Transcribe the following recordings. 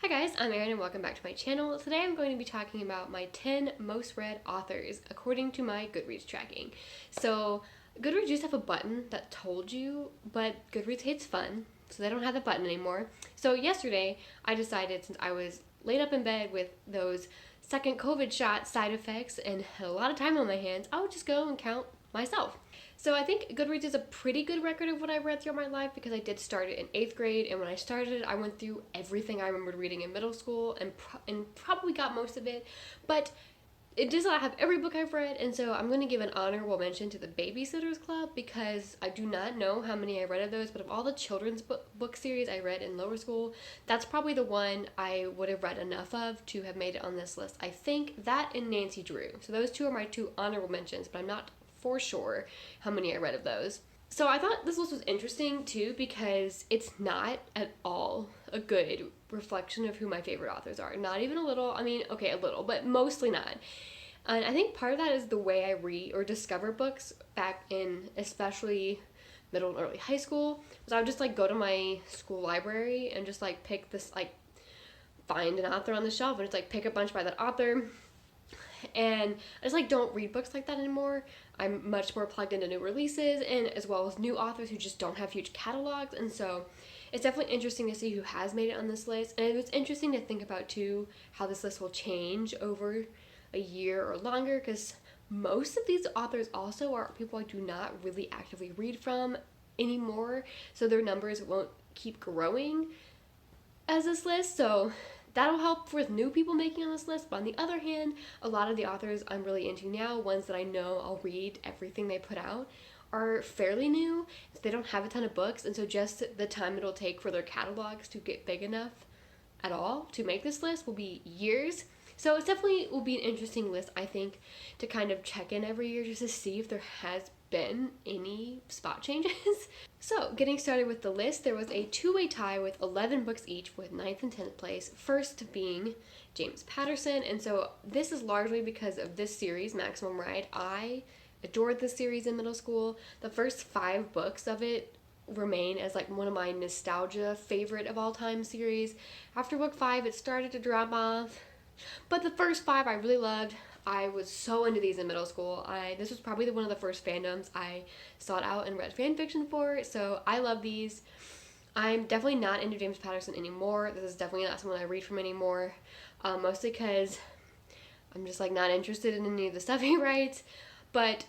Hi guys, I'm Erin and welcome back to my channel. Today I'm going to be talking about my 10 most read authors according to my Goodreads tracking. So Goodreads used to have a button that told you, but Goodreads hates fun, so they don't have the button anymore. So yesterday I decided, since I was laid up in bed with those second COVID shot side effects and had a lot of time on my hands, I would just go and count myself. So I think Goodreads is a pretty good record of what I've read throughout my life because I did start it in 8th grade, and when I started I went through everything I remembered reading in middle school and probably got most of it, but it does not have every book I've read, and so I'm going to give an honorable mention to the Babysitter's Club because I do not know how many I read of those, but of all the children's book series I read in lower school, that's probably the one I would have read enough of to have made it on this list. I think that and Nancy Drew. So those two are my two honorable mentions, but I'm not for sure how many I read of those. So I thought this list was interesting too because it's not at all a good reflection of who my favorite authors are. Not even a little. I mean, okay, a little, but mostly not. And I think part of that is the way I read or discover books back in especially middle and early high school. Was I would just like go to my school library and just like pick this, like find an author on the shelf and just like pick a bunch by that author. And I just like don't read books like that anymore. I'm much more plugged into new releases and as well as new authors who just don't have huge catalogs, and so it's definitely interesting to see who has made it on this list. And it's interesting to think about too how this list will change over a year or longer, because most of these authors also are people I do not really actively read from anymore, so their numbers won't keep growing as this list, so that'll help with new people making on this list. But on the other hand, a lot of the authors I'm really into now, ones that I know I'll read everything they put out, are fairly new. They don't have a ton of books, and so just the time it'll take for their catalogs to get big enough at all to make this list will be years. So it definitely will be an interesting list, I think, to kind of check in every year just to see if there has been any spot changes. So getting started with the list, there was a two-way tie with 11 books each with 9th and 10th place, first being James Patterson. And so this is largely because of this series, Maximum Ride. I adored this series in middle school. The first 5 books of it remain as like one of my nostalgia favorite of all time series. After book 5 it started to drop off, but the first 5 I really loved. I was so into these in middle school. This was probably one of the first fandoms I sought out and read fan fiction for, so I love these. I'm definitely not into James Patterson anymore. This is definitely not someone I read from anymore, mostly because I'm just like not interested in any of the stuff he writes. But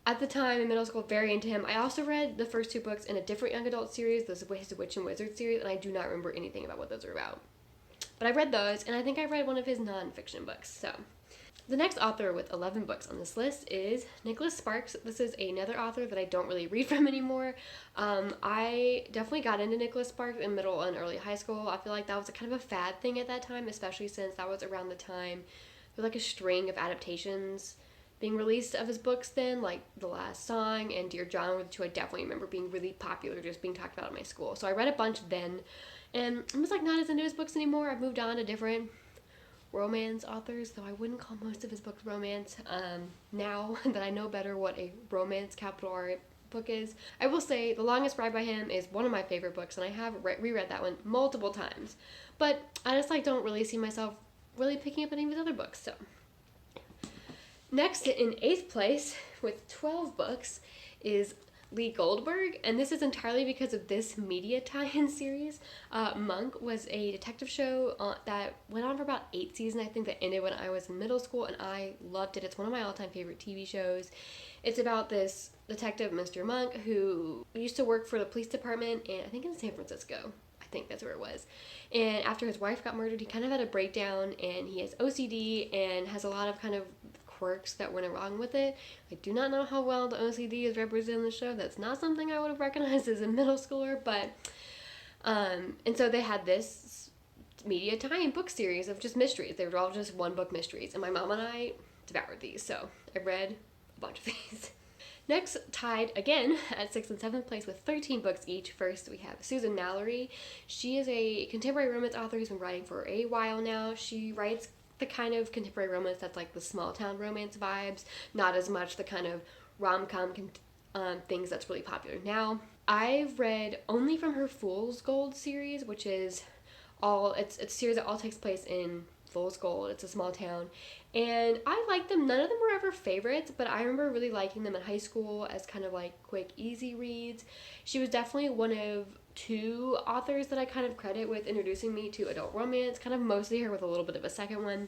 at the time in middle school, very into him. I also read the first 2 books in a different young adult series, his Witch and Wizard series, and I do not remember anything about what those are about. But I read those, and I think I read one of his non-fiction books. So the next author with 11 books on this list is Nicholas Sparks. This is another author that I don't really read from anymore. I definitely got into Nicholas Sparks in middle and early high school. I feel like that was a kind of a fad thing at that time, especially since that was around the time there was like a string of adaptations being released of his books then, like The Last Song and Dear John were the 2 I definitely remember being really popular, just being talked about at my school. So I read a bunch then, and I'm just like not as into his books anymore. I've moved on to different romance authors, though I wouldn't call most of his books romance. Now that I know better what a romance capital R book is, I will say The Longest Ride by him is one of my favorite books, and I have reread that one multiple times. But I just like don't really see myself really picking up any of his other books. So next, in 8th place with 12 books, is Lee Goldberg, and this is entirely because of this media tie-in series. Monk was a detective show that went on for about 8 seasons, I think, that ended when I was in middle school, and I loved it. It's one of my all-time favorite TV shows. It's about this detective, Mr. Monk, who used to work for the police department, and I think in San Francisco. I think that's where it was. And after his wife got murdered, he kind of had a breakdown, and he has OCD and has a lot of kind of quirks that went along with it. I do not know how well the OCD is represented in the show. That's not something I would have recognized as a middle schooler, but and so they had this media tie-in book series of just mysteries. They were all just one book mysteries, and my mom and I devoured these, so I read a bunch of these. Next, tied again at 6th and 7th place with 13 books each. First, we have Susan Mallory. She is a contemporary romance author who's been writing for a while now. She writes the kind of contemporary romance that's like the small town romance vibes, not as much the kind of rom-com things that's really popular now. I've read only from her Fool's Gold series, which is it's a series that all takes place in Fool's Gold. It's a small town. And I like them. None of them were ever favorites, but I remember really liking them in high school as kind of like quick, easy reads. She was definitely one of two authors that I kind of credit with introducing me to adult romance, kind of mostly her with a little bit of a second one.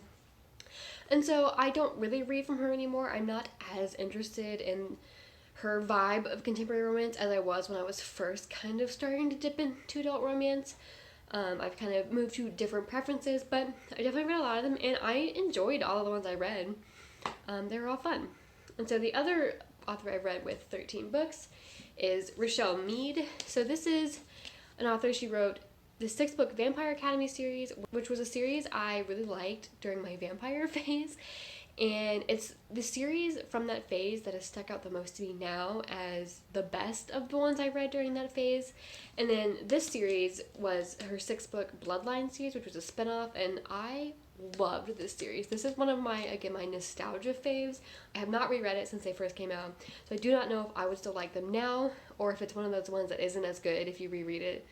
And so I don't really read from her anymore. I'm not as interested in her vibe of contemporary romance as I was when I was first kind of starting to dip into adult romance. I've kind of moved to different preferences, but I definitely read a lot of them, and I enjoyed all of the ones I read. They were all fun. And so the other author I've read with 13 books is Rochelle Mead. So this is an author. She wrote the 6-book Vampire Academy series, which was a series I really liked during my vampire phase. And it's the series from that phase that has stuck out the most to me now as the best of the ones I read during that phase. And then this series was her 6-book Bloodline series, which was a spinoff, and I loved this series. This is one of my nostalgia faves. I have not reread it since they first came out, so I do not know if I would still like them now, or if it's one of those ones that isn't as good if you reread it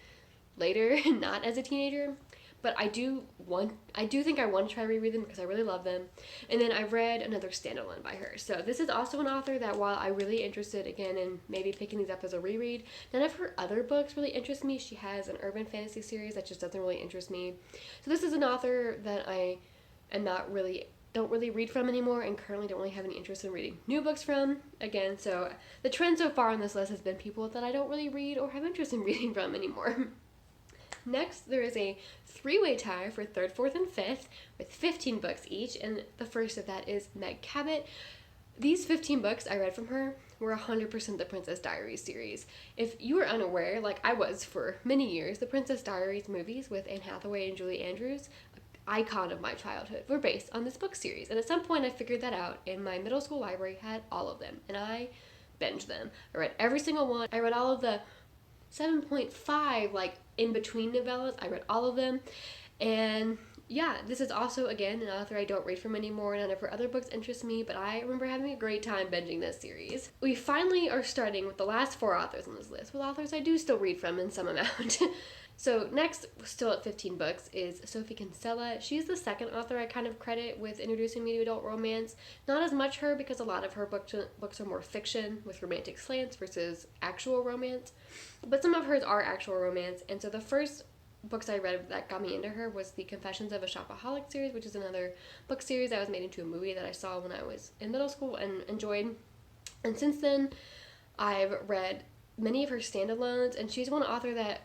later, not as a teenager. But I do think I want to try to reread them because I really love them. And then I read another standalone by her. So this is also an author that while I'm really interested again in maybe picking these up as a reread, none of her other books really interest me. She has an urban fantasy series that just doesn't really interest me. So this is an author that I am don't really read from anymore, and currently don't really have any interest in reading new books from. Again, so the trend so far on this list has been people that I don't really read or have interest in reading from anymore. Next, there is a 3-way tie for 3rd, 4th, and 5th with 15 books each, and the first of that is Meg Cabot. These 15 books I read from her were 100% the Princess Diaries series. If you are unaware, like I was for many years, the Princess Diaries movies with Anne Hathaway and Julie Andrews, icon of my childhood, were based on this book series. And at some point I figured that out, and my middle school library had all of them, and I binged them. I read every single one. I read all of the 7.5 in between novellas. I read all of them. And yeah, this is also again an author I don't read from anymore. None of her other books interest me, but I remember having a great time binging this series. We finally are starting with the last 4 authors on this list, with authors I do still read from in some amount. So next, still at 15 books, is Sophie Kinsella. She's the second author I kind of credit with introducing me to adult romance. Not as much her, because a lot of her books are more fiction with romantic slants versus actual romance. But some of hers are actual romance, and so the first books I read that got me into her was the Confessions of a Shopaholic series, which is another book series that was made into a movie that I saw when I was in middle school and enjoyed. And since then, I've read many of her standalones, and she's one author that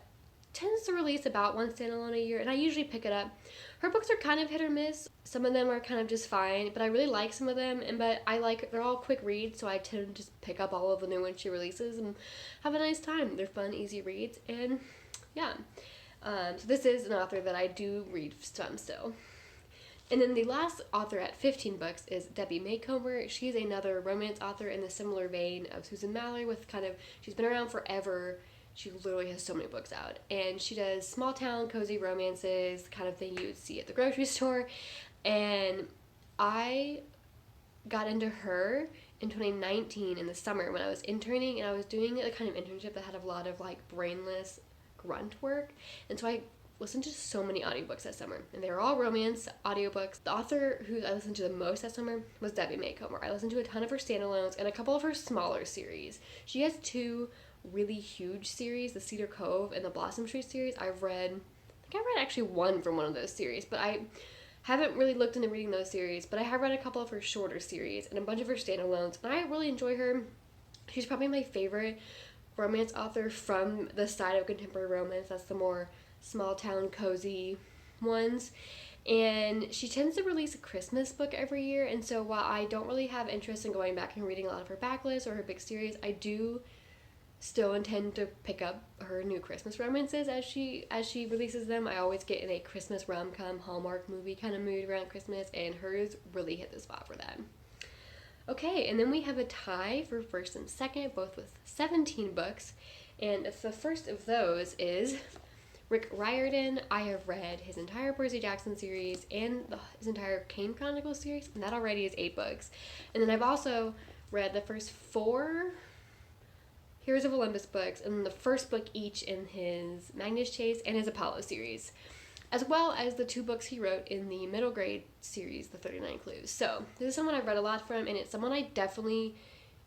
tends to release about one standalone a year, and I usually pick it up. Her books are kind of hit or miss. Some of them are kind of just fine, but I really like some of them, they're all quick reads, so I tend to just pick up all of the new ones she releases and have a nice time. They're fun, easy reads, and yeah. So this is an author that I do read some still. And then the last author at 15 books is Debbie Maycomer. She's another romance author in the similar vein of Susan Mallory, she's been around forever. She literally has so many books out, and she does small town cozy romances, the kind of thing you would see at the grocery store. And I got into her in 2019 in the summer when I was interning, and I was doing a kind of internship that had a lot of brainless grunt work, and so I listened to so many audiobooks that summer, and they were all romance audiobooks. The author who I listened to the most that summer was Debbie Maycomer. I listened to a ton of her standalones and a couple of her smaller series. She has 2 really huge series, the Cedar Cove and the Blossom Tree series. I read actually one from one of those series, but I haven't really looked into reading those series, but I have read a couple of her shorter series and a bunch of her standalones, and I really enjoy her. She's probably my favorite romance author from the side of contemporary romance. That's the more small town cozy ones. And she tends to release a Christmas book every year, and so while I don't really have interest in going back and reading a lot of her backlists or her big series, I do still intend to pick up her new Christmas romances as she releases them. I always get in a Christmas rom-com Hallmark movie kind of mood around Christmas, and hers really hit the spot for that. Okay, and then we have a tie for first and second, both with 17 books, and the first of those is Rick Riordan. I have read his entire Percy Jackson series and his entire Kane Chronicles series, and that already is 8 books. And then I've also read the first 4 Heroes of Olympus books, and the first book each in his Magnus Chase and his Apollo series. as well as the 2 books he wrote in the middle grade series, The 39 Clues. So this is someone I've read a lot from, and it's someone I definitely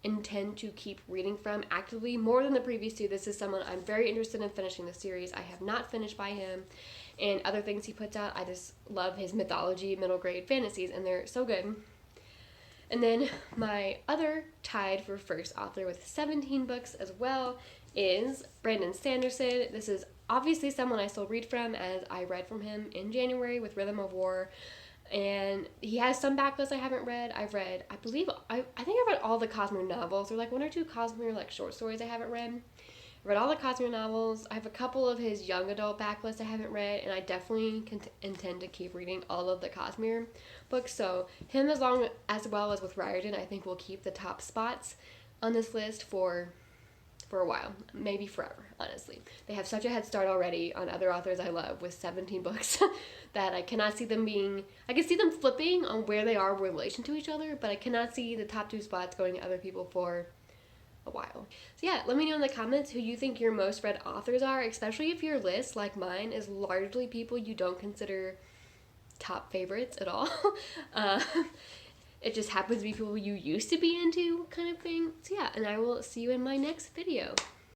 intend to keep reading from actively more than the previous 2. This is someone I'm very interested in finishing the series. I have not finished by him, and other things he puts out. I just love his mythology middle grade fantasies, and they're so good. And then my other tied for first author with 17 books as well is Brandon Sanderson. This is obviously someone I still read from, as I read from him in January with Rhythm of War. And he has some backlists I haven't read. I think I read all the Cosmere novels. There are like 1 or 2 Cosmere like short stories I haven't read. I read all the Cosmere novels. I have a couple of his young adult backlists I haven't read, and I definitely intend to keep reading all of the Cosmere books. So him, as well as with Riordan, I think will keep the top spots on this list for a while, maybe forever, honestly. They have such a head start already on other authors I love with 17 books that I cannot see them I can see them flipping on where they are in relation to each other, but I cannot see the top 2 spots going to other people for a while. So yeah, let me know in the comments who you think your most read authors are, especially if your list, like mine, is largely people you don't consider top favorites at all. It just happens to be people you used to be into, kind of thing. So yeah, and I will see you in my next video.